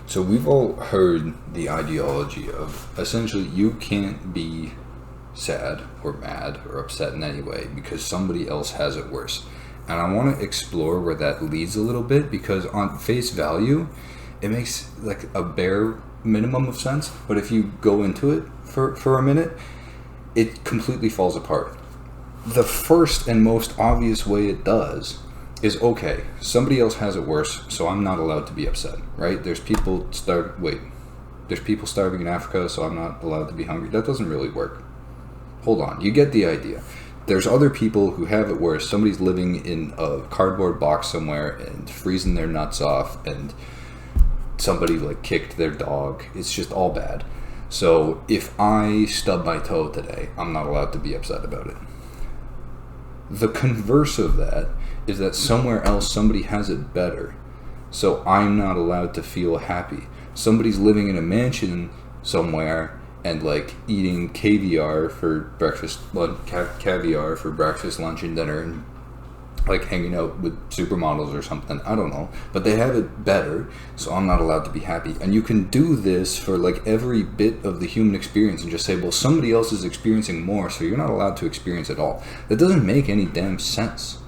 So we've all heard the ideology of essentially you can't be sad or mad or upset in any way because somebody else has it worse. And I want to explore where that leads a little bit, because on face value, it makes like a bare minimum of sense. But if you go into it for a minute, it completely falls apart. The first and most obvious way it does is, okay, somebody else has it worse, so I'm not allowed to be upset, right? There's people starving in Africa, so I'm not allowed to be hungry. That doesn't really work. Hold on, you get the idea. There's other people who have it worse. Somebody's living in a cardboard box somewhere and freezing their nuts off, and somebody like kicked their dog. It's just all bad. So if I stub my toe today, I'm not allowed to be upset about it. The converse of that is that somewhere else somebody has it better, so I'm not allowed to feel happy. Somebody's living in a mansion somewhere and like eating caviar for breakfast, caviar for breakfast, lunch, and dinner, and like hanging out with supermodels or something. I don't know, but they have it better, so I'm not allowed to be happy. And you can do this for like every bit of the human experience and just say, well, somebody else is experiencing more, so you're not allowed to experience it all. That doesn't make any damn sense.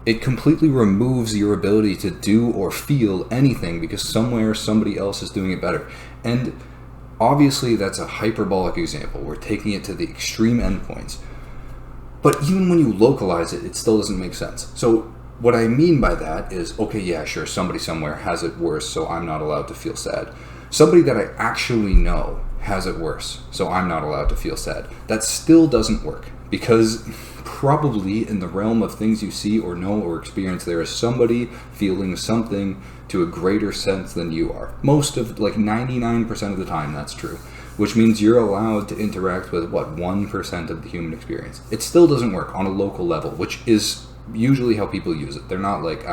It completely removes your ability to do or feel anything because somewhere somebody else is doing it better. And obviously that's a hyperbolic example. We're taking it to the extreme endpoints. But even when you localize it, it still doesn't make sense. So what I mean by that is, okay, yeah, sure, somebody somewhere has it worse, so I'm not allowed to feel sad. Somebody that I actually know has it worse, so I'm not allowed to feel sad. That still doesn't work, because probably in the realm of things you see or know or experience, there is somebody feeling something to a greater sense than you are. Most of, like 99% of the time, that's true. Which means you're allowed to interact with, 1% of the human experience. It still doesn't work on a local level, which is usually how people use it. They're not like,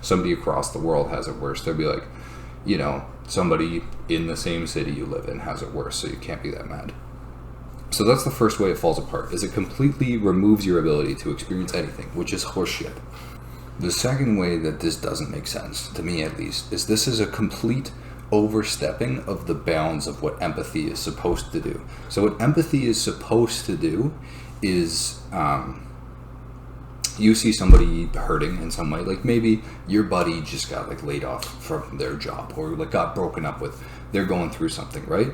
somebody across the world has it worse. They'll be like, somebody in the same city you live in has it worse, so you can't be that mad. So that's the first way it falls apart, is it completely removes your ability to experience anything, which is horseshit. The second way that this doesn't make sense, to me at least, is this is a complete overstepping of the bounds of what empathy is supposed to do. So what empathy is supposed to do is you see somebody hurting in some way, like maybe your buddy just got like laid off from their job, or like got broken up with, they're going through something, right?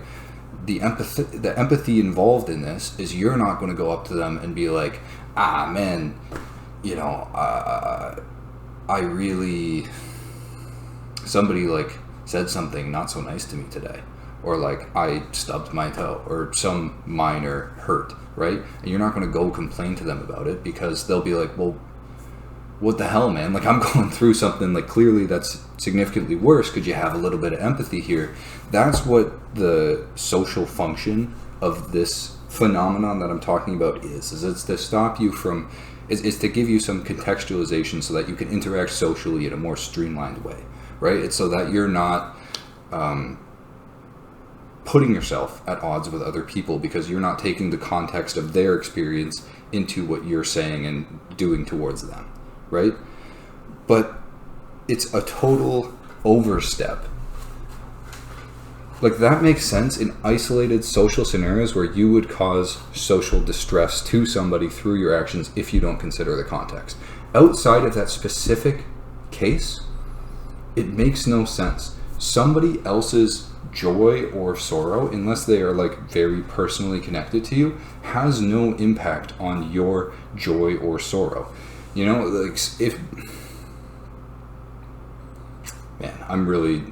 The empathy involved in this is you're not going to go up to them and be like, man, I really, somebody like said something not so nice to me today, or like I stubbed my toe, or some minor hurt, right? And you're not going to go complain to them about it, because they'll be like, well, what the hell, man? Like, I'm going through something, like clearly that's significantly worse. Could you have a little bit of empathy here? That's what the social function of this phenomenon that I'm talking about is it's to stop you from, is to give you some contextualization so that you can interact socially in a more streamlined way. Right? It's so that you're not putting yourself at odds with other people, because you're not taking the context of their experience into what you're saying and doing towards them. Right? But it's a total overstep. Like, that makes sense in isolated social scenarios where you would cause social distress to somebody through your actions if you don't consider the context. Outside of that specific case, it makes no sense. Somebody else's joy or sorrow, unless they are like very personally connected to you, has no impact on your joy or sorrow. Like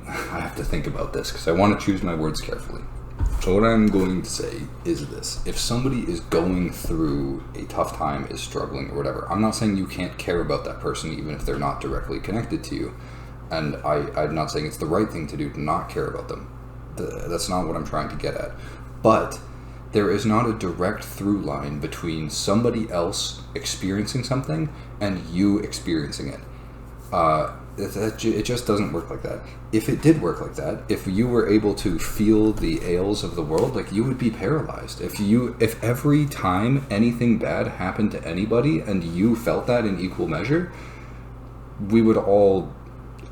I have to think about this because I want to choose my words carefully. So what I'm going to say is this: if somebody is going through a tough time, is struggling or whatever, I'm not saying you can't care about that person even if they're not directly connected to you. And I'm not saying it's the right thing to do to not care about them. That's not what I'm trying to get at. But there is not a direct through line between somebody else experiencing something and you experiencing it. It just doesn't work like that. If it did work like that, if you were able to feel the ails of the world, like, you would be paralyzed. If every time anything bad happened to anybody and you felt that in equal measure, we would all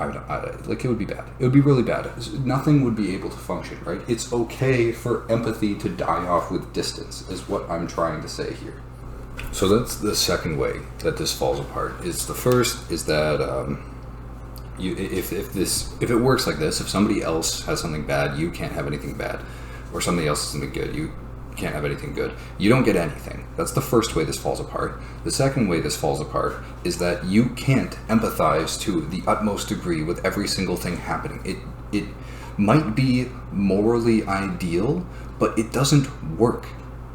like, it would be bad. It would be really bad. Nothing would be able to function, right? It's okay for empathy to die off with distance, is what I'm trying to say here. So that's the second way that this falls apart. Is the first is that if it works like this, if somebody else has something bad, you can't have anything bad, or somebody else has something good, you can't have anything good. You don't get anything. That's the first way this falls apart. The second way this falls apart is that you can't empathize to the utmost degree with every single thing happening. It might be morally ideal, but it doesn't work.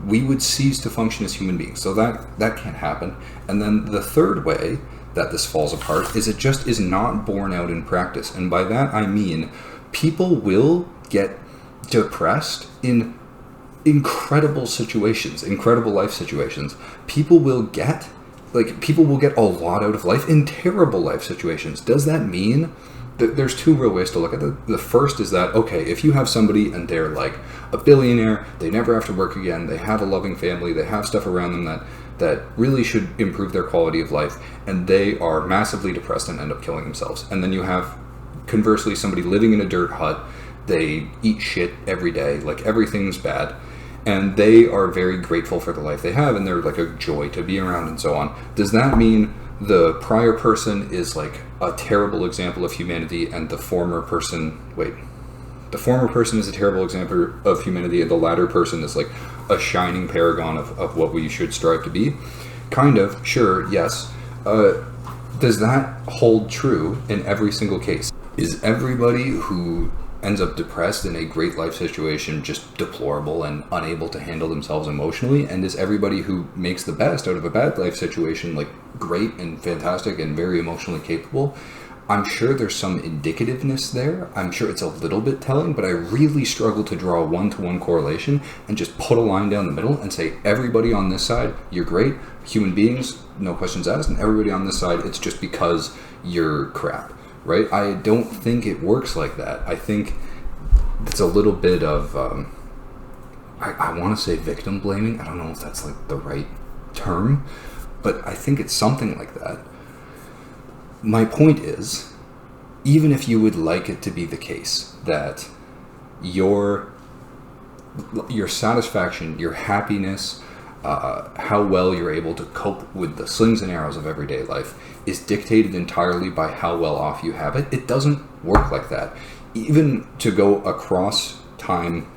We would cease to function as human beings. So that can't happen. And then the third way that this falls apart is it just is not borne out in practice. And by that I mean people will get depressed in incredible situations, incredible life situations. People will get a lot out of life in terrible life situations. Does that mean that there's two real ways to look at it? The first is that, okay, if you have somebody and they're like a billionaire, they never have to work again, they have a loving family, they have stuff around them that really should improve their quality of life, and they are massively depressed and end up killing themselves. And then you have, conversely, somebody living in a dirt hut, they eat shit every day, like everything's bad, and they are very grateful for the life they have, and they're like a joy to be around and so on. Does that mean the prior person is like a terrible example of humanity and the former person is a terrible example of humanity and the latter person is like a shining paragon of what we should strive to be? Kind of, sure, yes. Does that hold true in every single case? Is everybody who ends up depressed in a great life situation just deplorable and unable to handle themselves emotionally? And is everybody who makes the best out of a bad life situation like great and fantastic and very emotionally capable? I'm sure there's some indicativeness there. I'm sure it's a little bit telling, but I really struggle to draw a one-to-one correlation and just put a line down the middle and say, everybody on this side, you're great, human beings, no questions asked, and everybody on this side, it's just because you're crap, right? I don't think it works like that. I think it's a little bit of, I want to say victim blaming. I don't know if that's like the right term, but I think it's something like that. My point is, even if you would like it to be the case that your satisfaction, your happiness, how well you're able to cope with the slings and arrows of everyday life is dictated entirely by how well off you have it, it doesn't work like that. Even to go across time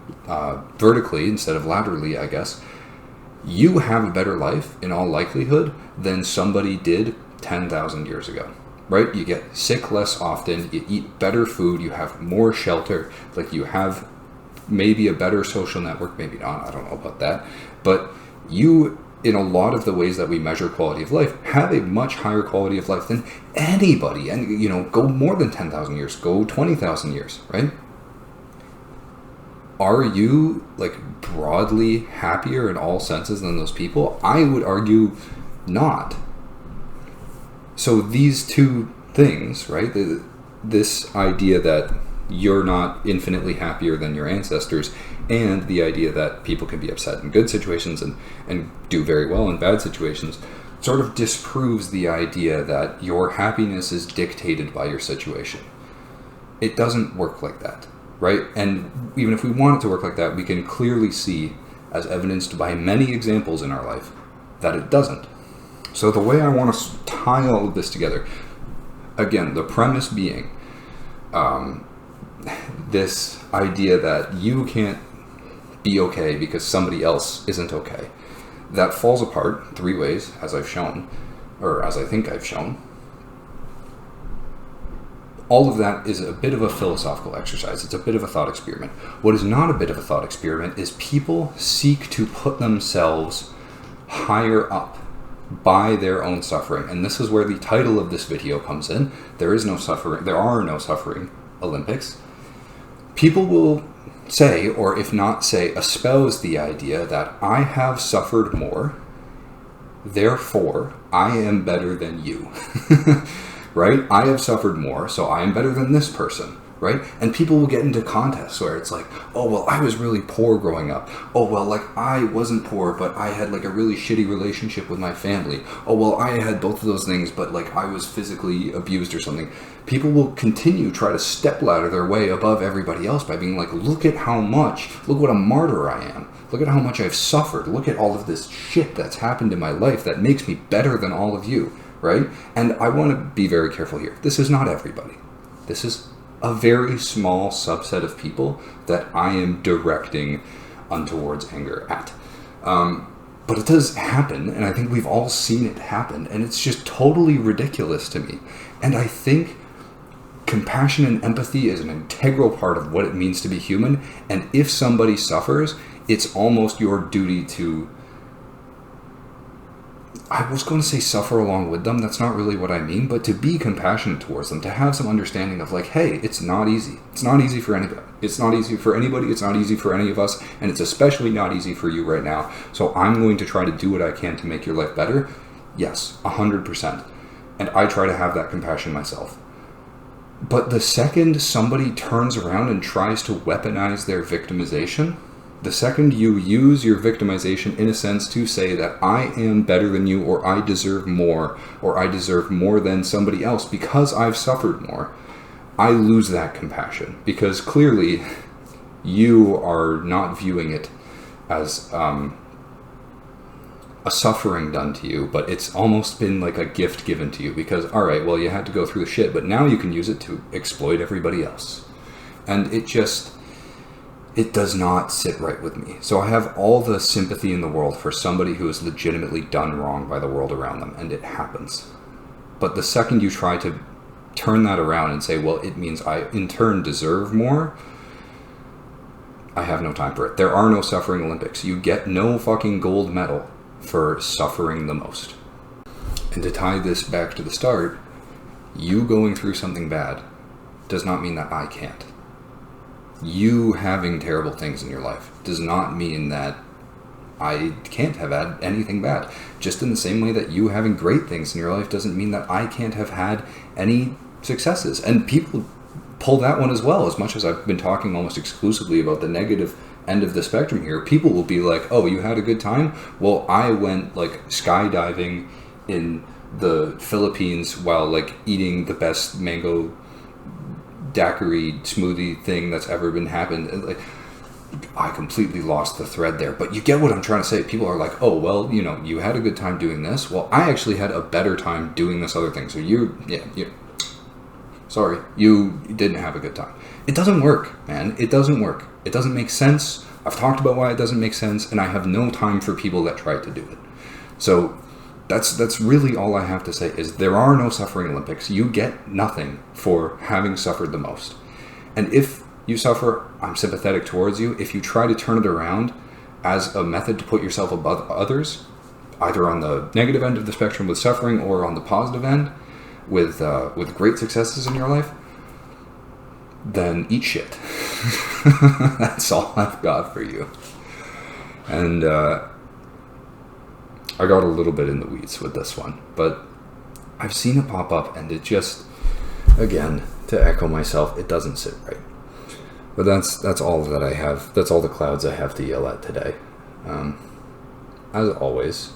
vertically instead of laterally, I guess, you have a better life in all likelihood than somebody did 10,000 years ago. Right? You get sick less often, you eat better food, you have more shelter, like you have maybe a better social network, maybe not, I don't know about that. But you, in a lot of the ways that we measure quality of life, have a much higher quality of life than anybody. And, go more than 10,000 years, go 20,000 years, right? Are you, like, broadly happier in all senses than those people? I would argue not. So these two things, right? This idea that you're not infinitely happier than your ancestors, and the idea that people can be upset in good situations and do very well in bad situations, sort of disproves the idea that your happiness is dictated by your situation. It doesn't work like that, right? And even if we want it to work like that, we can clearly see, as evidenced by many examples in our life, that it doesn't. So the way I want to tie all of this together, again, the premise being this idea that you can't be okay because somebody else isn't okay, that falls apart three ways, as I've shown, or as I think I've shown. All of that is a bit of a philosophical exercise. It's a bit of a thought experiment. What is not a bit of a thought experiment is people seek to put themselves higher up by their own suffering. And this is where the title of this video comes in. There is no suffering. There are no suffering Olympics. People will say, or if not say, espouse the idea that I have suffered more, therefore I am better than you. Right? I have suffered more, so I am better than this person. right? And people will get into contests where it's like, oh, well, I was really poor growing up. Oh, well, like, I wasn't poor, but I had, like, a really shitty relationship with my family. Oh, well, I had both of those things, but, like, I was physically abused or something. People will continue try to stepladder their way above everybody else by being like, look what a martyr I am. Look at how much I've suffered. Look at all of this shit that's happened in my life that makes me better than all of you, right? And I want to be very careful here. This is not everybody. This is a very small subset of people that I am directing untowards anger at. But it does happen, and I think we've all seen it happen, and it's just totally ridiculous to me. And I think compassion and empathy is an integral part of what it means to be human, and if somebody suffers, it's almost your duty to, I was going to say suffer along with them, that's not really what I mean, but to be compassionate towards them, to have some understanding of like, hey, it's not easy. It's not easy for anybody. It's not easy for anybody, it's not easy for any of us, and it's especially not easy for you right now, so I'm going to try to do what I can to make your life better. Yes, 100%. And I try to have that compassion myself. But the second somebody turns around and tries to weaponize their victimization, the second you use your victimization in a sense to say that I am better than you, or I deserve more than somebody else because I've suffered more, I lose that compassion. Because clearly you are not viewing it as a suffering done to you, but it's almost been like a gift given to you because, all right, well, you had to go through the shit, but now you can use it to exploit everybody else. And it does not sit right with me. So I have all the sympathy in the world for somebody who is legitimately done wrong by the world around them, and it happens. But the second you try to turn that around and say, well, it means I in turn deserve more, I have no time for it. There are no suffering Olympics. You get no fucking gold medal for suffering the most. And to tie this back to the start, you going through something bad does not mean that I can't. You having terrible things in your life does not mean that I can't have had anything bad. Just in the same way that you having great things in your life doesn't mean that I can't have had any successes. And people pull that one as well. As much as I've been talking almost exclusively about the negative end of the spectrum here, people will be like, oh, you had a good time? Well, I went like skydiving in the Philippines while like eating the best mango daiquiri smoothie thing that's ever been happened. And, like, I completely lost the thread there, but you get what I'm trying to say. People are like, oh, well, you know, you had a good time doing this. Well, I actually had a better time doing this other thing. So sorry, you didn't have a good time. It doesn't work, man. It doesn't work. It doesn't make sense. I've talked about why it doesn't make sense, and I have no time for people that try to do it. So that's really all I have to say is there are no suffering Olympics. You get nothing for having suffered the most. And if you suffer, I'm sympathetic towards you. If you try to turn it around as a method to put yourself above others, either on the negative end of the spectrum with suffering or on the positive end with great successes in your life, then eat shit. That's all I've got for you. And I got a little bit in the weeds with this one, but I've seen it pop up, and it just, again, to echo myself, it doesn't sit right. But that's all that I have. That's all the clouds I have to yell at today. As always,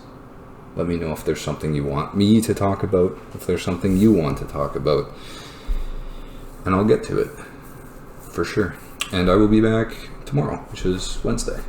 let me know if there's something you want me to talk about, if there's something you want to talk about, and I'll get to it, for sure. And I will be back tomorrow, which is Wednesday.